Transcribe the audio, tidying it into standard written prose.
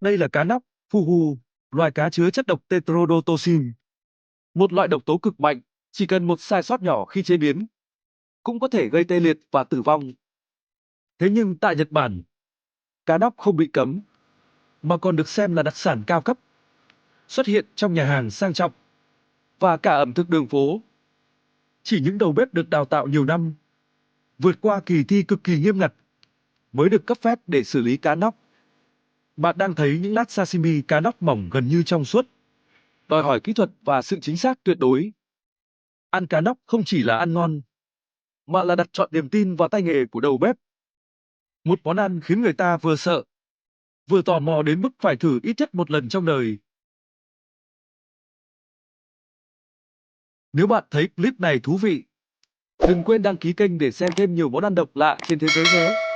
Đây là cá nóc, fugu, loài cá chứa chất độc tetrodotoxin, một loại độc tố cực mạnh, chỉ cần một sai sót nhỏ khi chế biến cũng có thể gây tê liệt và tử vong. Thế nhưng tại Nhật Bản, cá nóc không bị cấm, mà còn được xem là đặc sản cao cấp, xuất hiện trong nhà hàng sang trọng và cả ẩm thực đường phố. Chỉ những đầu bếp được đào tạo nhiều năm, vượt qua kỳ thi cực kỳ nghiêm ngặt mới được cấp phép để xử lý cá nóc. Bạn đang thấy những lát sashimi cá nóc mỏng gần như trong suốt, đòi hỏi kỹ thuật và sự chính xác tuyệt đối. Ăn cá nóc không chỉ là ăn ngon, mà là đặt trọn niềm tin vào tay nghề của đầu bếp. Một món ăn khiến người ta vừa sợ, vừa tò mò đến mức phải thử ít nhất một lần trong đời. Nếu bạn thấy clip này thú vị, đừng quên đăng ký kênh để xem thêm nhiều món ăn độc lạ trên thế giới nhé.